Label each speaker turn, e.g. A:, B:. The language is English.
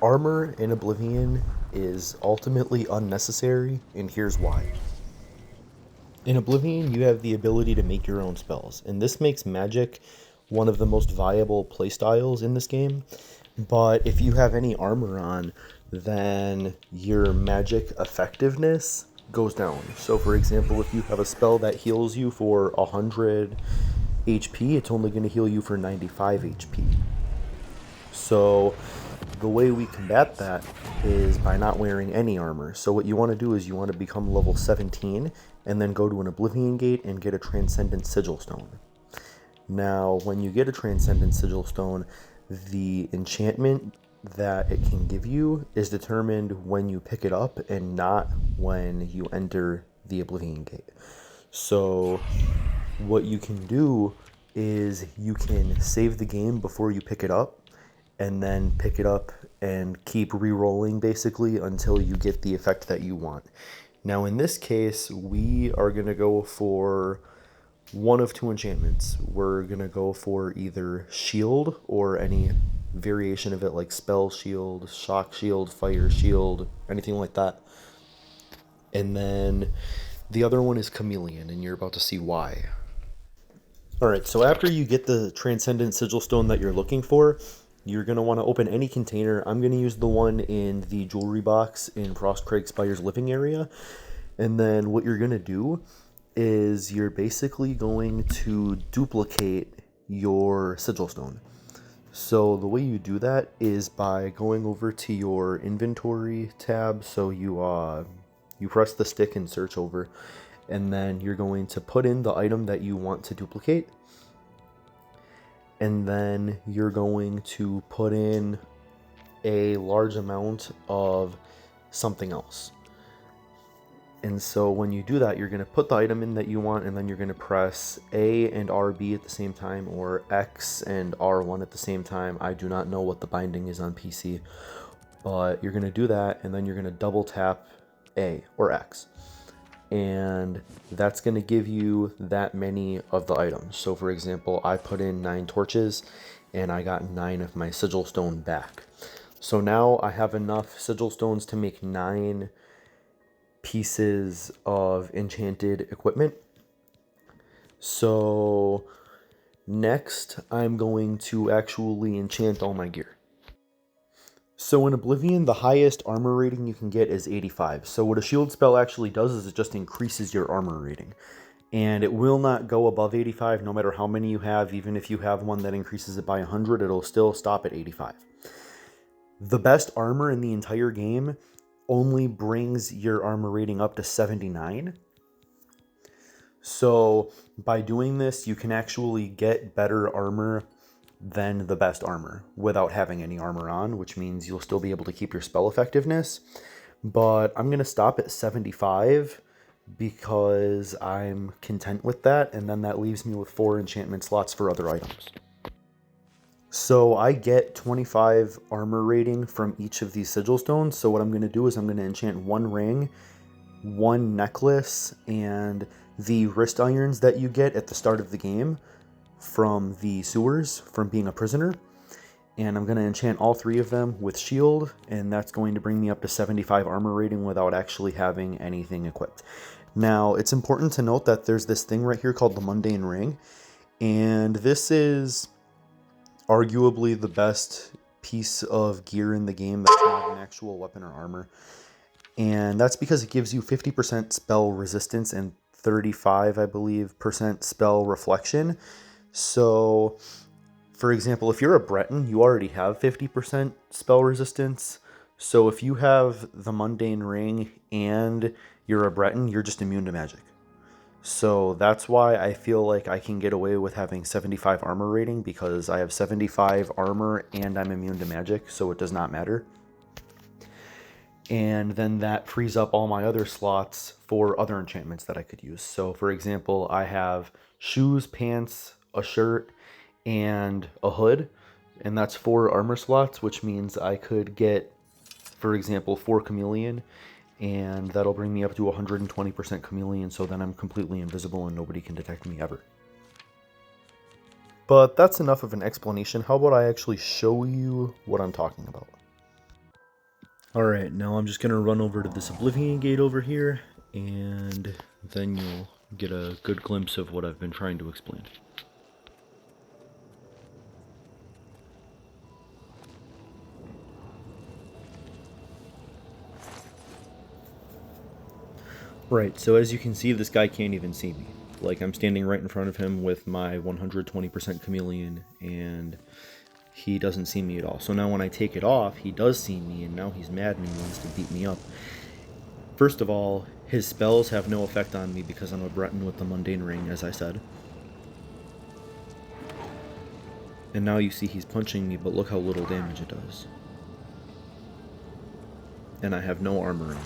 A: Armor in Oblivion is ultimately unnecessary, and here's why. In Oblivion, you have the ability to make your own spells, and this makes magic one of the most viable playstyles in this game. But if you have any armor on, then your magic effectiveness goes down. So, for example, if you have a spell that heals you for 100 HP, it's only going to heal you for 95 HP. So the way we combat that is by not wearing any armor. So what you want to do is you want to become level 17 and then go to an Oblivion Gate and get a Transcendent Sigil Stone. Now, when you get a Transcendent Sigil Stone, the enchantment that it can give you is determined when you pick it up and not when you enter the Oblivion Gate. So what you can do is you can save the game before you pick it up and then pick it up and keep re-rolling basically until you get the effect that you want. Now in this case, we are going to go for one of two enchantments. We're going to go for either shield or any variation of it like spell shield, shock shield, fire shield, anything like that. And then the other one is chameleon, and you're about to see why. Alright, so after you get the Transcendent Sigil Stone that you're looking for, you're going to want to open any container. I'm going to use the one in the jewelry box in Frostcraig Spire's living area. And then what you're going to do is you're basically going to duplicate your Sigil Stone. So the way you do that is by going over to your inventory tab. So you press the stick and search over, and then you're going to put in the item that you want to duplicate. And then you're going to put in a large amount of something else. And so when you do that, you're going to put the item in that you want, and then you're going to press A and RB at the same time, or X and R1 at the same time. I do not know what the binding is on PC, but you're going to do that, and then you're going to double tap A or X. And that's going to give you that many of the items. So for example, I put in 9 torches and I got 9 of my sigil stone back. So now I have enough sigil stones to make 9 pieces of enchanted equipment. So next I'm going to actually enchant all my gear. So in Oblivion, the highest armor rating you can get is 85. So what a shield spell actually does is it just increases your armor rating. And it will not go above 85 no matter how many you have. Even if you have one that increases it by 100, it'll still stop at 85. The best armor in the entire game only brings your armor rating up to 79. So by doing this, you can actually get better armor than the best armor without having any armor on, which means you'll still be able to keep your spell effectiveness. But I'm going to stop at 75 because I'm content with that, and then that leaves me with 4 enchantment slots for other items. So I get 25 armor rating from each of these sigil stones. So what I'm going to do is I'm going to enchant 1 ring, 1 necklace, and the wrist irons that you get at the start of the game from the sewers from being a prisoner. And I'm going to enchant all 3 of them with shield, and that's going to bring me up to 75 armor rating without actually having anything equipped. Now, it's important to note that there's this thing right here called the Mundane Ring, and this is arguably the best piece of gear in the game that's not an actual weapon or armor. And that's because it gives you 50% spell resistance and 35, I believe, percent spell reflection. So, for example, if you're a Breton, you already have 50% spell resistance. So if you have the Mundane Ring and you're a Breton, you're just immune to magic. So that's why I feel like I can get away with having 75 armor rating, because I have 75 armor and I'm immune to magic, so it does not matter. And then that frees up all my other slots for other enchantments that I could use. So for example, I have shoes, pants, a shirt, and a hood, and that's 4 armor slots, which means I could get, for example, 4 chameleon, and that'll bring me up to 120% chameleon, so then I'm completely invisible and nobody can detect me ever. But that's enough of an explanation. How about I actually show you what I'm talking about? Alright, now I'm just going to run over to this Oblivion gate over here, and then you'll get a good glimpse of what I've been trying to explain. Right, so as you can see, this guy can't even see me. Like, I'm standing right in front of him with my 120% chameleon, and he doesn't see me at all. So now when I take it off, he does see me, and now he's mad and he wants to beat me up. First of all, his spells have no effect on me because I'm a Breton with the Mundane Ring, as I said. And now you see he's punching me, but look how little damage it does. And I have no armor on.